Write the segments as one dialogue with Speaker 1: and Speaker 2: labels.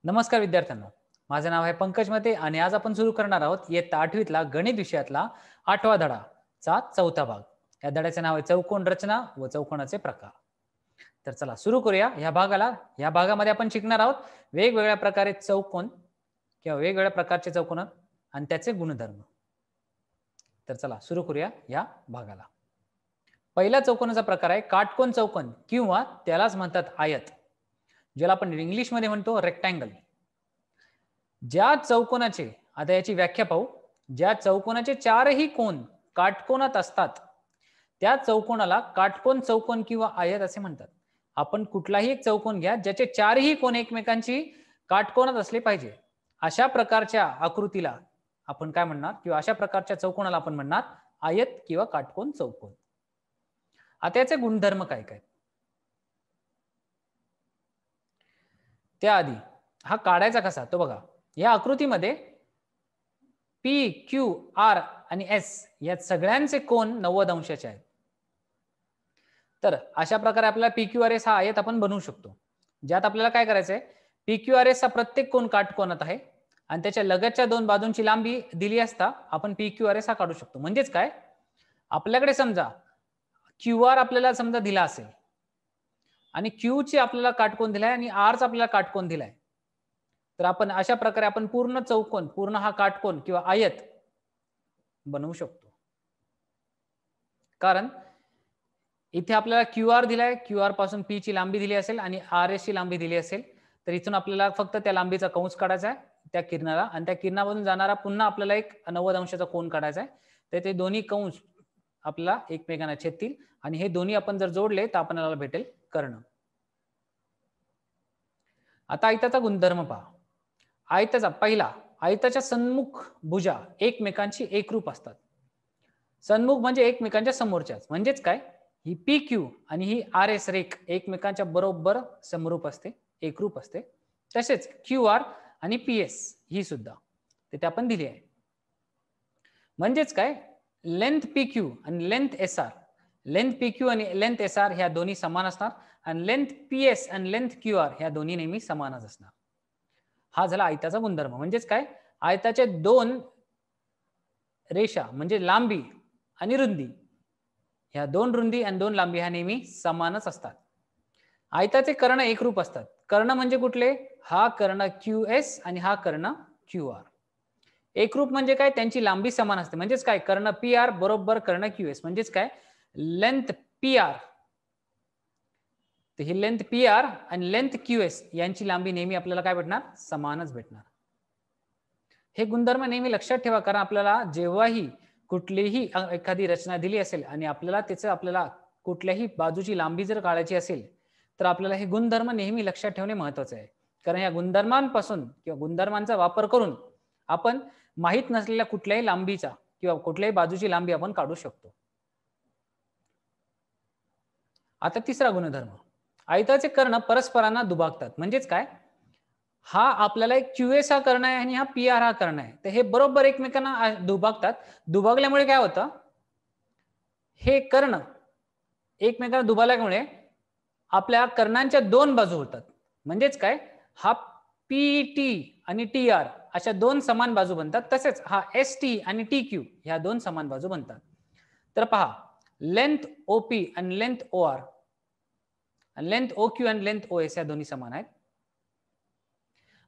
Speaker 1: नमस्कार विद्यार्थ्यांनो, माझे नाव आहे पंकज मते आणि आज आपण सुरू करणार आहोत इयत्ता 8वीतला गणित विषयातला 8वा धडाचा 4था भाग. या धड्याचे नाव आहे चौकोन रचना व चौकोनाचे प्रकार. तर चला सुरू करूया या भागामध्ये आपण शिकणार आहोत वेगवेगळ्या प्रकारे चौकोन किंवा वेगवेगळ्या प्रकारचे चौकोन आणि त्याचे गुणधर्म. तर चला सुरू करूया या भागाला. पहिला चौकोनाचा प्रकार आहे काटकोन चौकोन किंवा त्यालाच म्हणतात आयत, ज्याला आपण इंग्लिशमध्ये म्हणतो रेक्टँगल. ज्या चौकोनाचे, आता याची व्याख्या पाहू, ज्या चौकोनाचे चारही कोन काटकोनात असतात त्या चौकोनाला काटकोन चौकोन किंवा आयत असे म्हणतात. आपण कुठलाही एक चौकोन घ्या ज्याचे चारही कोन एकमेकांची काटकोनात असले पाहिजे, अशा प्रकारच्या आकृतीला आपण काय म्हणणार किंवा अशा प्रकारच्या चौकोनाला आपण म्हणणार आयत किंवा काटकोन चौकोन. आता याचे गुणधर्म काय काय त्याआधी हा काढायचा कसा तो बघा. या आकृतीमध्ये पी, क्यू, आर आणि एस या सगळ्यांचे कोन 90 अंशाचे आहेत. तर अशा प्रकारे आपल्याला पी क्यू आर एस हा आयत आपण बनवू शकतो, ज्यात आपल्याला काय करायचंय, पी क्यू आर एस हा प्रत्येक कोन काटकोनात आहे आणि त्याच्या लगतच्या दोन बाजूंची लांबी दिली असता आपण पी क्यू आर एस हा काढू शकतो. म्हणजेच काय, आपल्याकडे समजा क्यू आर आपल्याला समजा दिला असेल आणि क्यू ची आपल्याला काटकोन दिलाय आणि आर चा आपल्याला काटकोन दिलाय, तर आपण अशा प्रकारे आपण पूर्ण चौकोन, पूर्ण हा काटकोन किंवा आयत बनवू शकतो. कारण इथे आपल्याला क्यू आर दिलाय, क्यू आर पासून पी ची लांबी दिली असेल आणि आर एस ची लांबी दिली असेल, तर इथून आपल्याला फक्त त्या लांबीचा कंस काढायचा आहे त्या किरणाला आणि त्या किरणामधून जाणारा पुन्हा आपल्याला एक 90 अंशाचा कोन काढायचा आहे. तर ते दोन्ही कंस आपल्याला एकमेकांना छेदतील आणि हे दोन्ही आपण जर जोडले तर आपल्याला भेटेल कर्ण. आता आयताचा गुणधर्म पहा. आयताचा पहिला, आयताच्या सन्मुख भुजा एकमेकांशी एकरूप असतात. सन्मुख म्हणजे एकमेकांच्या समोरच्याच. म्हणजेच काय, ही पी क्यू आणि ही आर एस रेख एकमेकांच्या बरोबर समरूप असते, एकरूप असते. तसेच क्यू आर आणि पी एस ही सुद्धा ते आपण दिली आहे. म्हणजेच काय, लेंथ पी क्यू आणि length S R, length P Q आणि लेंथ एस आर ह्या दोन्ही समान असणार आणि लेंथ पी एस आणि लेंथ क्यू आर ह्या दोन्ही नेहमी समानच असणार. हा झाला आयताचा गुणधर्म. म्हणजेच काय, आयताचे दोन रेषा म्हणजे लांबी आणि रुंदी, ह्या दोन रुंदी आणि दोन लांबी ह्या नेहमी समानच असतात. आयताचे कर्ण एकरूप असतात. कर्ण म्हणजे कुठले, हा कर्ण क्यू एस आणि हा कर्ण क्यू आर. एकरूप म्हणजे काय, त्यांची लांबी समान असते. म्हणजेच काय, कर्ण पी आर बरोबर कर्ण क्यू एस. म्हणजेच काय, लेंथ पी आर, तर ही लेंथ पी आर आणि लेंथ क्यू एस यांची लांबी नेहमी आपल्याला काय भेटणार, समानच भेटणार. हे गुणधर्म नेहमी लक्षात ठेवा, कारण आपल्याला जेव्हाही कुठलीही एखादी रचना दिली असेल आणि आपल्याला कुठल्याही बाजूची लांबी जर काढायची असेल तर आपल्याला हे गुणधर्म नेहमी लक्षात ठेवणे महत्वाचे आहे. कारण या गुणधर्मांपासून किंवा गुणधर्मांचा वापर करून आपण माहित नसलेल्या कुठल्याही लांबीचा किंवा कुठल्याही बाजूची लांबी आपण काढू शकतो. आता तिसरा गुणधर्म, आयताचे कर्ण परस्परांना दुभागतात. म्हणजेच काय, हा आपल्याला एक क्यूएस हा कर्ण आहे आणि हा पी आर हा कर्ण आहे, तर हे बरोबर एकमेकांना दुभागतात. दुभागल्यामुळे काय होतं, हे कर्ण एकमेकांना दुभागल्यामुळे आपल्या कर्णांच्या दोन बाजू होतात. म्हणजेच काय, हा पी टी आणि टी आर अशा दोन समान बाजू बनतात. तसेच हा एस टी आणि टी क्यू ह्या दोन समान बाजू बनतात. तर पहा, लेंथ ओ पी आणि length O R, length O Q आणि लेंथ ओ एस या दोन्ही समान आहेत.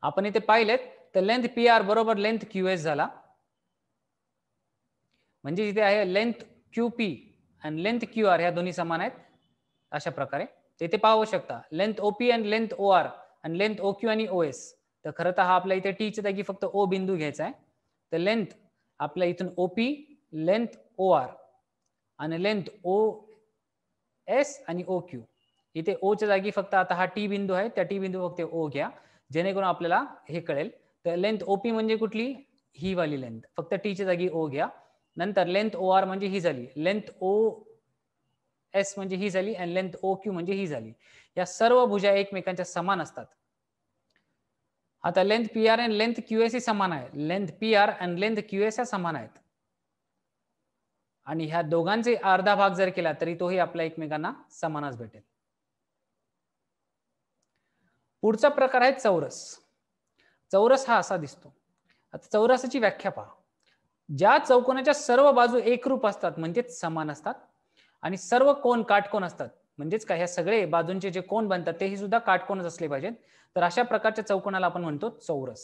Speaker 1: आपण इथे पाहिलेत तर लेंथ पी आर बरोबर लेंथ क्यू एस झाला. म्हणजे इथे आहे लेंथ क्यू पी आणि लेंथ क्यू आर ह्या दोन्ही समान आहेत. अशा प्रकारे इथे पाहू शकता, लेंथ ओ पी आणि लेंथ ओ आर आणि लेंथ ओ क्यू आणि ओ एस. तर खरं तर हा आपल्या इथे टीच्या जागी फक्त ओ बिंदू घ्यायचा आहे. तर लेंथ आपल्या इथून O P, length O R आणि लेंथ ओ एस आणि ओ क्यू. इथे ओ च्या जागी फक्त आता हा टी बिंदू आहे, त्या टी बिंदू फक्त ओ घ्या, जेणेकरून आपल्याला हे कळेल. तर लेंथ ओपी म्हणजे कुठली, ही वाली लेंथ, फक्त टी च्या जागी ओ घ्या. नंतर लेंथ ओ आर म्हणजे ही झाली, लेंथ ओ एस म्हणजे ही झाली आणि लेंथ ओ क्यू म्हणजे ही झाली. या सर्व भुजा एकमेकांच्या समान असतात. आता लेंथ पी आर आणि लेंथ क्यू एस ही समान आहे. लेंथ पी आर आणि लेंथ क्यू एस ह्या समान आहेत आणि ह्या दोघांचे अर्धा भाग जर केला तरी तोही आपल्या एकमेकांना समानच भेटेल. पुढचा प्रकार आहे चौरस. चौरस हा असा दिसतो. आता चौरसाची व्याख्या पहा. ज्या चौकोनाच्या सर्व बाजू एकरूप असतात म्हणजेच समान असतात आणि सर्व कोन काटकोन असतात म्हणजेच काय, ह्या सगळे बाजूंचे जे कोन बनतात तेही सुद्धा काटकोनच असले पाहिजेत, तर अशा प्रकारच्या चौकोनाला आपण म्हणतो चौरस.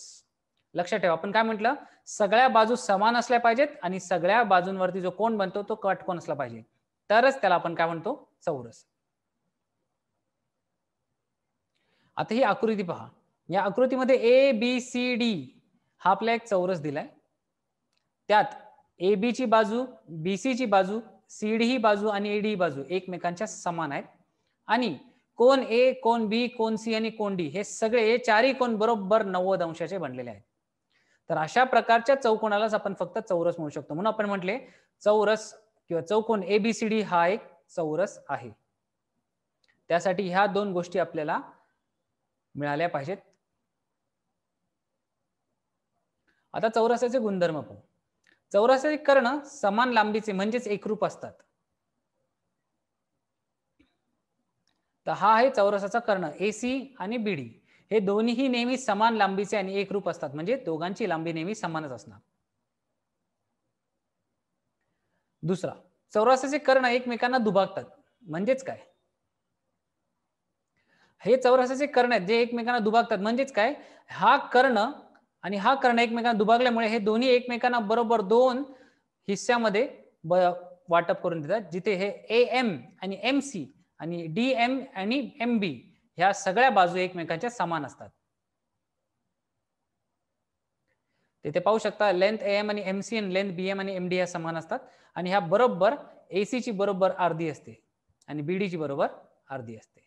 Speaker 1: लक्षात ठेवा, आपण काय म्हटलं, सगळ्या बाजू समान असल्या पाहिजेत आणि सगळ्या बाजूंवरती जो कोन बनतो तो काटकोन असला पाहिजे, तरच त्याला आपण काय म्हणतो, चौरस. आता ही आकृती पहा. या आकृतीमध्ये ए बी सी डी हा आपला एक चौरस दिलाय. त्यात ए बी ची बाजू, बी सी ची बाजू, सी डी ही बाजू आणि ए डी ही बाजू एकमेकांच्या समान आहेत आणि कोन ए, कोन बी, कोन सी आणि कोन डी हे सगळे चारही कोन बरोबर 90 अंशाचे बनलेले आहेत. तर अशा प्रकारच्या चौकोनालाच आपण फक्त चौरस म्हणू शकतो. म्हणून आपण म्हटले चौरस किंवा चौकोन एबीसीडी हा एक चौरस आहे. त्यासाठी ह्या दोन गोष्टी आपल्याला मिळाल्या पाहिजेत. आता चौरसाचे गुणधर्म पाहू. चौरसाचे कर्ण समान लांबीचे म्हणजेच एकरूप असतात. तर हा आहे चौरसाचा कर्ण एसी आणि बीडी. हे दोन्हीही नेहमी समान लांबीचे आणि एकरूप असतात, म्हणजे दोघांची लांबी नेहमी समानच असणार. दुसरा, चौरसाचे कर्ण एकमेकांना दुभागतात. म्हणजेच काय, हे चौरसाचे कर्ण आहेत जे एकमेकांना दुभागतात. म्हणजेच काय, हा कर्ण आणि हा कर्ण एकमेकांना दुभागल्यामुळे हे दोन्ही एकमेकांना बरोबर दोन हिस्स्यामध्ये वाटप करून देतात, जिथे हे एम आणि एम सी आणि डी एम आणि एम बी ह्या सगळ्या बाजू एकमेकांच्या समान असतात. तिथे पाहू शकता लेंथ एम आणि एम सी आणि लेंथ बी एम आणि एम डी ह्या समान असतात आणि ह्या बरोबर एसी ची बरोबर अर्धी असते आणि बीडी ची बरोबर अर्धी असते.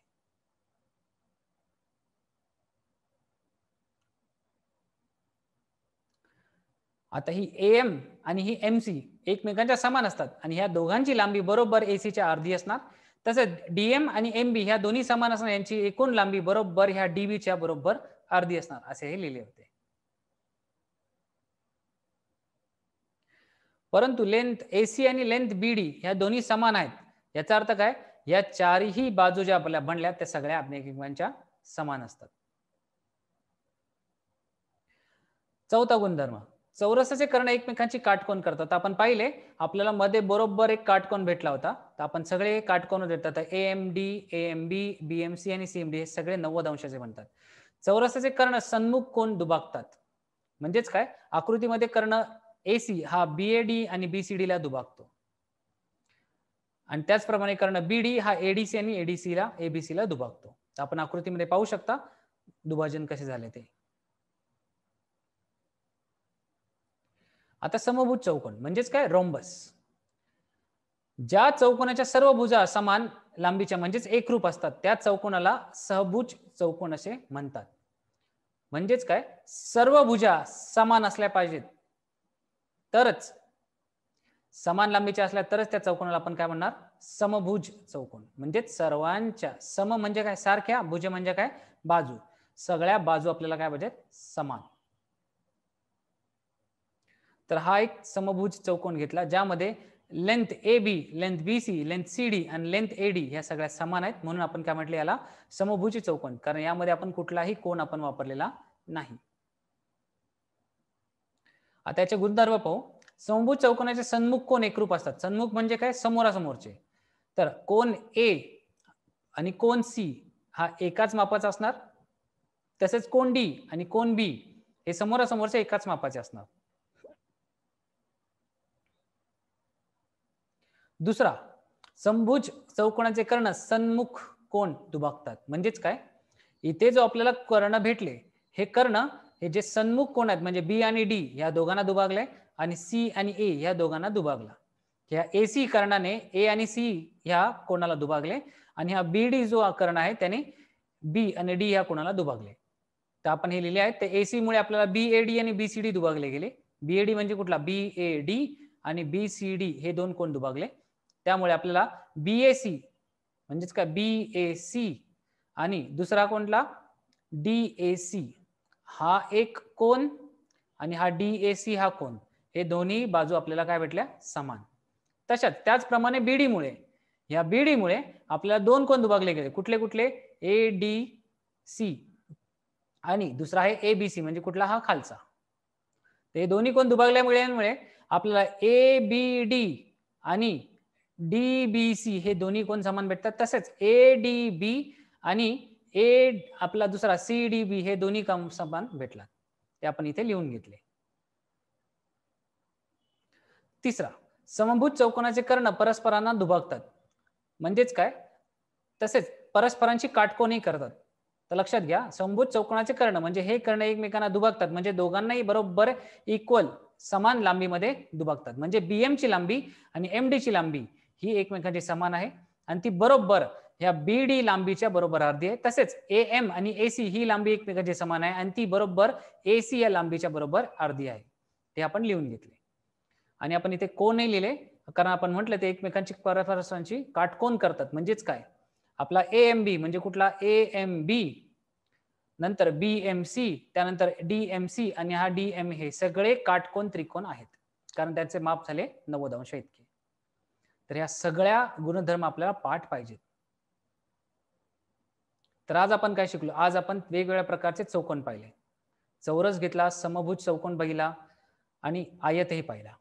Speaker 1: आता ही एम आणि ही एम सी एकमेकांच्या समान असतात आणि ह्या दोघांची लांबी बरोबर एसीच्या अर्धी असणार. तसेच डीएम आणि एम बी ह्या दोन्ही समान असणार, यांची एकूण लांबी बरोबर ह्या डीबीच्या बरोबर अर्धी असणार, असे हे लिहिले होते. परंतु लेंथ एसी आणि लेंथ बीडी ह्या दोन्ही समान आहेत. याचा अर्थ काय, या चारही बाजू ज्या आपल्या बनल्या त्या सगळ्या एकमेकांच्या समान असतात. चौथा गुणधर्म, चौरसाचे कर्ण एकमेकांची काटकोन करतात. आपण पाहिले आपल्याला मध्ये बरोबर एक काटकोन भेटला होता, तर आपण सगळे काटकोन देतात. एएमडी, एएमबी, बीएमसी आणि सीएमडी हे सगळे 90 अंशाचे बनतात. चौरसाचे कर्ण सन्मुख कोन दुभागतात. म्हणजेच काय, आकृतीमध्ये कर्ण एसी हा बीएडी आणि बीसीडी ला दुभागतो आणि त्याचप्रमाणे कर्ण बीडी हा एडीसी आणि एडीसी ला एबीसी ला दुभागतो. आपण आकृतीमध्ये पाहू शकता दुभाजन कसे झाले ते. आता समभुज चौकोन म्हणजेच काय, रोम्बस. ज्या चौकोनाच्या सर्व भुजा समान लांबीच्या म्हणजेच एकरूप असतात त्या चौकोनाला सहभुज चौकोन असे म्हणतात. म्हणजेच काय, सर्व भुजा समान असल्या पाहिजेत, तरच समान लांबीच्या असल्या तरच त्या चौकोनाला आपण काय म्हणणार, समभुज चौकोन. म्हणजेच सर्वांच्या, सम म्हणजे काय सारख्या, भुज म्हणजे काय बाजू, सगळ्या बाजू आपल्याला काय पाहिजेत, समान. तर हा एक समभुज चौकोन घेतला ज्यामध्ये length A B, length B C, length C D आणि लेंथ ए डी ह्या सगळ्या समान आहेत, म्हणून आपण काय म्हटले याला समभुज चौकोन, कारण यामध्ये आपण कुठलाही कोन आपण वापरलेला नाही. आता याचे गुणधर्म पाहू. समभुज चौकोनाचे सन्मुख कोन एकरूप असतात. सन्मुख म्हणजे काय, समोरासमोरचे. तर कोन ए आणि कोन सी हा एकाच मापाचा असणार. तसेच कोन डी आणि कोन बी हे समोरासमोरचे एकाच मापाचे असणार. दुसरा, समभुज चौकोनाचे कर्ण सन्मुख कोन दुभागतात. म्हणजेच काय, इथे जो आपल्याला कर्ण भेटले हे कर्ण हे जे सन्मुख कोन आहेत म्हणजे बी आणि डी या दोघांना दुभागले आणि सी आणि ए या दोघांना दुभागला. या एसी कर्णाने ए आणि सी ह्या कोणाला दुभागले आणि हा बीडी जो कर्ण आहे त्याने बी आणि डी ह्या कोणाला दुभागले. तर आपण हे लिहिले आहे, ते एसी मुळे आपल्याला बीएडी आणि बीसीडी दुभागले गेले. बीएडी म्हणजे कुठला, बीएडी आणि बीसीडी हे दोन कोन दुभागले. त्यामुळे आपल्याला बीएसी म्हणजेच काय, बीएसी आणि दुसरा कोणता डीएसी हा एक कोन आणि हा डीएसी हा कोन, हे दोन्ही बाजू आपल्याला काय भेटल्या, समान. तशाच त्याचप्रमाणे बीडी मुळे, या बीडी मुळे आपल्याला दोन कोन दुभागले गेले. कुठले कुठले, ए डी सी आणि दुसरा आहे एबीसी म्हणजे कुठला हा खालचा. ते दोन्ही कोण दुभागल्यामुळे आपल्याला ए बी डी आणि डी बी सी हे दोन्ही कोण समान भेटतात. तसेच ए डी बी आणि ए आपला दुसरा सी डी बी हे दोन्ही काम समान भेटला. ते आपण इथे लिहून घेतले. तिसरा, समभुज चौकोनाचे कर्ण परस्परांना दुभागतात. म्हणजेच काय? तसेच परस्परांची काटकोनही करतात. तर लक्षात घ्या, समभुज चौकोनाचे कर्ण म्हणजे हे कर्ण एकमेकांना दुभागतात, म्हणजे दोघांनाही बरोबर इक्वल समान लांबीमध्ये दुभागतात. म्हणजे बीएम ची लांबी आणि एमडी ची लांबी ही एकमेकांची समान आहे आणि ती बरोबर ह्या बीडी लांबीच्या बरोबर अर्धी आहे. तसेच एएम आणि एसी ही लांबी एकमेकांची समान आहे आणि ती बरोबर एसी या लांबीच्या बरोबर अर्धी आहे. ते आपण लिहून घेतले. आणि आपण इथे कोणही लिहिले कारण आपण म्हटलं ते एकमेकांची परस्परांची काटकोन करतात. म्हणजेच काय? आपला एएमबी म्हणजे कुठला? एएमबी, नंतर बीएमसी, त्यानंतर डीएमसी आणि हा डीएम हे सगळे काटकोन त्रिकोण आहेत, कारण त्याचे माप झाले 90 अंश इतके. तर या सगळ्या गुणधर्म आपल्याला पाठ पाहिजेत. तर आज आपण काय शिकलो? आज आपण वेगवेगळ्या प्रकारचे चौकोन पाहिले. चौरस घेतला, समभुज चौकोन पाहिला आणि आयतही पाहिला.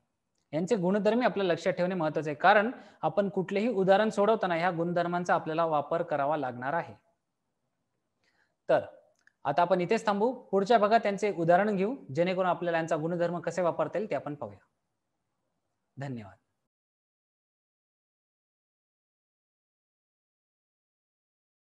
Speaker 1: यांचे गुणधर्म आपल्याला लक्षात ठेवणे महत्त्वाचे आहे, कारण आपण कुठलेही उदाहरण सोडवताना ह्या गुणधर्मांचा आपल्याला वापर करावा लागणार आहे. तर आता आपण इथेच थांबू. पुढच्या भागात त्यांचे उदाहरण घेऊ, जेणेकरून आपल्याला यांचा गुणधर्म कसे वापरता येईल ते आपण पाहूया. धन्यवाद.